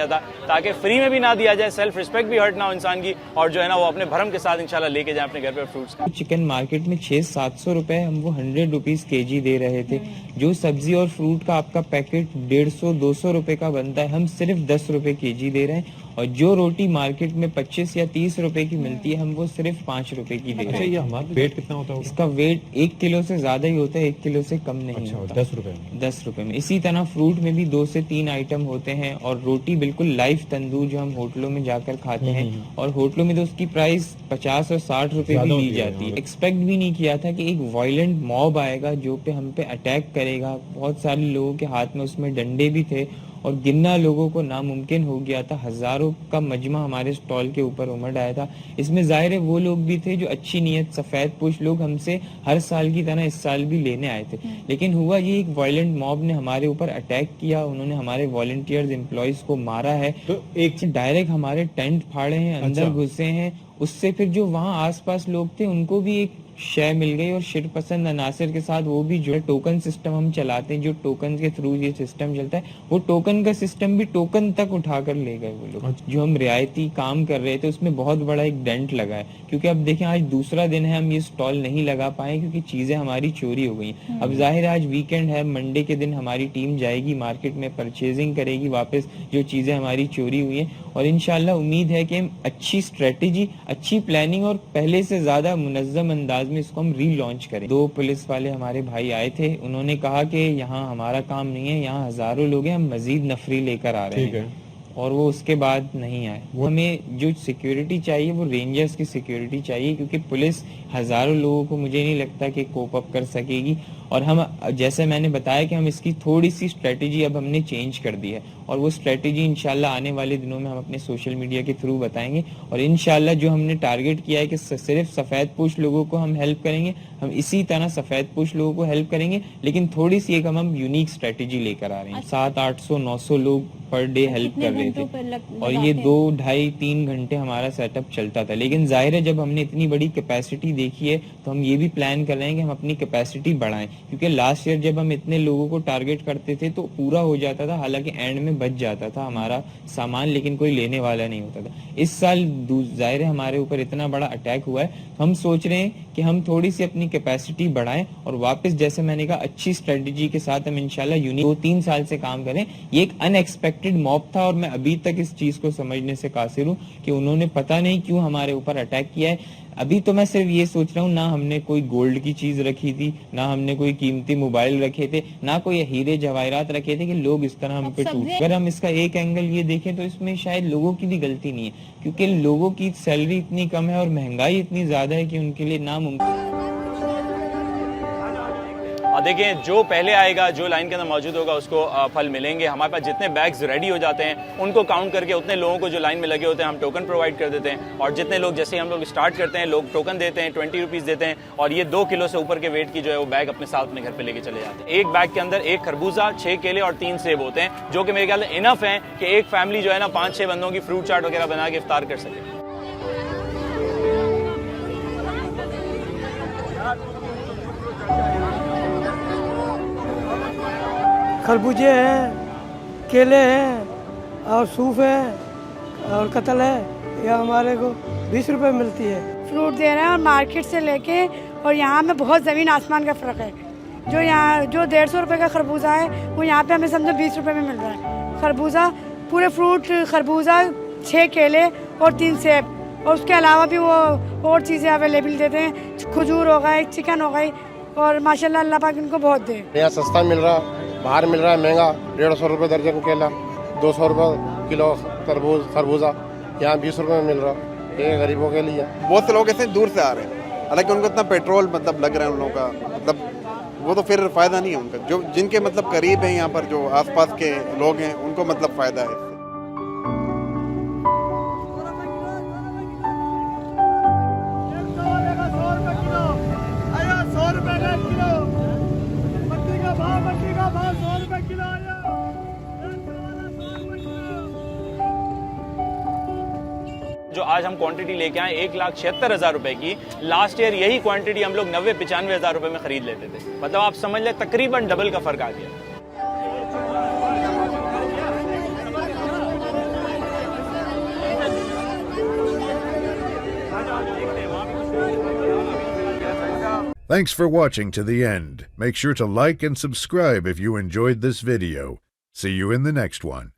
دیا تھا تاکہ فری میں بھی نہ دیا جائے, سیلف رسپیکٹ بھی ہرٹ نہ ہو انسان کی, اور جو ہے نا وہ اپنے بھرم کے ساتھ انشاءاللہ لے کے جائیں اپنے گھر پہ فروٹس. چکن مارکیٹ میں 600-700 روپے, ہم وہ 100 روپیز کے جی دے رہے تھے. جو سبزی اور فروٹ کا آپ کا پیکٹ 150-200 روپے کا بنتا ہے, ہم صرف 10 روپے کے جی دے رہے ہیں. اور جو روٹی مارکیٹ میں 25 یا 30 روپے کی ملتی ہے, ہم وہ صرف 5 روپے کی دے رہے ہیں. یہ ہمارا ویٹ کتنا ہوتا ہے اس کا ویٹ 1 کلو سے زیادہ ہی ہوتا ہے, 1 کلو سے کم نہیں ہوتا. 10 روپے میں. اسی طرح فروٹ میں بھی 2 سے 3 آئٹم ہوتے ہیں, اور روٹی بالکل لائف تندور جو ہم ہوٹلوں میں جا کر کھاتے ہیں, اور ہوٹلوں میں تو اس کی پرائس 50 اور 60 روپے بھی لی جاتی ہے. ایکسپیکٹ بھی نہیں کیا تھا کہ ایک وائلنٹ موب آئے گا جو پہ ہم پہ اٹیک کرے گا. بہت سارے لوگوں کے ہاتھ میں اس میں ڈنڈے بھی تھے, اور گننا لوگوں کو ناممکن ہو گیا تھا. ہزاروں کا مجمع ہمارے اسٹال کے اوپر امڑ آیا تھا. اس میں ظاہر ہے وہ لوگ بھی تھے جو اچھی نیت, سفید پوش لوگ ہم سے ہر سال کی طرح اس سال بھی لینے آئے تھے. لیکن ہوا یہ, ایک وائلنٹ موب نے ہمارے اوپر اٹیک کیا, انہوں نے ہمارے والنٹیئرز امپلائیز کو مارا ہے, تو ایک ڈائریکٹ ہمارے ٹینٹ پھاڑے ہیں, اندر گھسے ہیں. اس سے پھر جو وہاں آس پاس لوگ تھے ان کو بھی ایک شے مل گئی, اور شر پسند عناصر کے ساتھ وہ بھی جو ہے ٹوکن سسٹم ہم چلاتے ہیں, جو ٹوکن کے تھرو یہ سسٹم چلتا ہے, وہ ٹوکن کا سسٹم بھی ٹوکن تک اٹھا کر لے گئے وہ لوگ. جو ہم رعایتی کام کر رہے تھے اس میں بہت بڑا ایک ڈینٹ لگا ہے, کیونکہ اب دیکھیں آج دوسرا دن ہے ہم یہ اسٹال نہیں لگا پائے کیونکہ چیزیں ہماری چوری ہو گئی ہیں. اب ظاہر ہے آج ویکینڈ ہے, منڈے کے دن ہماری ٹیم جائے گی مارکیٹ میں, پرچیزنگ کرے گی واپس جو چیزیں ہماری چوری ہوئی ہیں, اور انشاءاللہ امید ہے کہ ہم اچھی اسٹریٹجی, اچھی پلاننگ اور پہلے سے زیادہ منظم انداز میں اس کو ہم ری لانچ کریں. 2 پولیس والے ہمارے بھائی آئے تھے, انہوں نے کہا کہ یہاں ہمارا کام نہیں ہے, یہاں ہزاروں لوگ ہیں, ہم مزید نفری لے کر آ رہے ہیں, اور وہ اس کے بعد نہیں آئے. وہ ہمیں جو سیکیورٹی چاہیے وہ رینجرز کی سیکیورٹی چاہیے, کیونکہ پولیس ہزاروں لوگوں کو مجھے نہیں لگتا کہ کوپ اپ کر سکے گی. اور ہم جیسے میں نے بتایا کہ ہم اس کی تھوڑی سی اسٹریٹجی اب ہم نے چینج کر دی ہے, اور وہ اسٹریٹجی انشاءاللہ آنے والے دنوں میں ہم اپنے سوشل میڈیا کے تھرو بتائیں گے. اور انشاءاللہ جو ہم نے ٹارگٹ کیا ہے کہ صرف سفید پوش لوگوں کو ہم ہیلپ کریں گے, ہم اسی طرح سفید پوش لوگوں کو ہیلپ کریں گے, لیکن تھوڑی سی ایک ہم یونیک اسٹریٹجی لے کر آ رہے ہیں. 700-800-900 لوگ پر ڈے ہیلپ کر رہے تھے, اور یہ 2-2.5-3 گھنٹے ہمارا سیٹ اپ چلتا تھا. لیکن ظاہر ہے جب ہم نے اتنی بڑی کیپیسٹی دیکھی ہے تو ہم یہ بھی پلان کر رہے ہیں کہ ہم اپنی کیپیسٹی بڑھائیں, کیونکہ لاسٹ ایئر جب ہم اتنے لوگوں کو ٹارگٹ کرتے تھے تو پورا ہو جاتا تھا, حالانکہ اینڈ میں بچ جاتا تھا ہمارا سامان, لیکن کوئی لینے والا نہیں ہوتا تھا. اس سال ظاہر ہے ہمارے اوپر اتنا بڑا اٹیک ہوا ہے, ہم سوچ رہے ہیں کہ ہم تھوڑی سی اپنی کیپیسٹی بڑھائیں, اور واپس جیسے میں نے کہا اچھی اسٹریٹجی کے ساتھ ہم انشاءاللہ 2-3 سال سے کام کریں. یہ ایک ان ایکسپیکٹڈ موب تھا, اور میں ابھی تک اس چیز کو سمجھنے سے قاصر ہوں کہ انہوں نے پتہ نہیں کیوں ہمارے اوپر اٹیک کیا ہے. ابھی تو میں صرف یہ سوچ رہا ہوں, نہ ہم نے کوئی گولڈ کی چیز رکھی تھی, نہ ہم نے کوئی قیمتی موبائل رکھے تھے, نہ کوئی ہیرے جواہرات رکھے تھے کہ لوگ اس طرح ہم پہ ٹوٹ. اگر ہم اس کا ایک اینگل یہ دیکھیں تو اس میں شاید لوگوں کی بھی غلطی نہیں ہے, کیونکہ لوگوں کی سیلری اتنی کم ہے اور مہنگائی اتنی زیادہ ہے کہ ان کے لیے ناممکن. دیکھیں جو پہلے آئے گا, جو لائن کے اندر موجود ہوگا اس کو پھل ملیں گے. ہمارے پاس جتنے بیگز ریڈی ہو جاتے ہیں ان کو کاؤنٹ کر کے اتنے لوگوں کو جو لائن میں لگے ہوتے ہیں ہم ٹوکن پرووائڈ کر دیتے ہیں, اور جتنے لوگ جیسے ہم لوگ اسٹارٹ کرتے ہیں لوگ ٹوکن دیتے ہیں, 20 روپیز دیتے ہیں, اور یہ 2 کلو سے اوپر کے ویٹ کی جو ہے وہ بیگ اپنے ساتھ اپنے گھر پہ لے کے چلے جاتے ہیں. ایک بیگ کے اندر 1 خربوزہ, 6 کیلے اور 3 سیب ہوتے ہیں, جو کہ میرے خیال میں انف ہیں کہ ایک فیملی جو ہے نا 5-6 بندوں کی فروٹ چاٹ وغیرہ بنا کے افطار کر سکے. خربوزے ہیں, کیلے ہیں, اور سوف ہے, اور قتل ہے, یہ ہمارے کو 20 روپے ملتی ہے. فروٹ دے رہے ہیں, اور مارکیٹ سے لے کے اور یہاں میں بہت زمین آسمان کا فرق ہے. جو یہاں جو 150 روپے کا خربوزہ ہے وہ یہاں پہ ہمیں سمجھو 20 روپے میں مل رہا ہے. خربوزہ پورے فروٹ, خربوزہ, 6 کیلے اور 3 سیب, اور اس کے علاوہ بھی وہ اور چیزیں اویلیبل دیتے ہیں, کھجور ہو گئے, چکن ہو گئی, اور ماشاءاللہ اللہ پاک ان کو بہت دے. یہاں سستا مل رہا, باہر مل رہا ہے مہنگا. 150 روپے درجن کیلا, 200 روپے کلو خربوزہ, یہاں 20 روپے میں مل رہا. یہ غریبوں کے لیے. بہت سے لوگ ایسے دور سے آ رہے ہیں, حالانکہ ان کو اتنا پیٹرول مطلب لگ رہا ہے ان لوگوں کا, مطلب وہ تو پھر فائدہ نہیں ہے ان کا. جو جن کے مطلب قریب ہیں یہاں پر جو آس پاس کے لوگ ہیں ان کو مطلب فائدہ ہے. جو آج ہم کوانٹٹی لے کے آئے 1,76,000 روپے کی, لاسٹ ایئر یہی کوانٹٹی ہم لوگ 90-95 ہزار روپے میں خرید لیتے تھے. مطلب آپ سمجھ لیں تقریباً ڈبل کا فرق آ گیا. Thanks for watching to the end. Make sure to like and subscribe if you enjoyed this video. See you in the next one.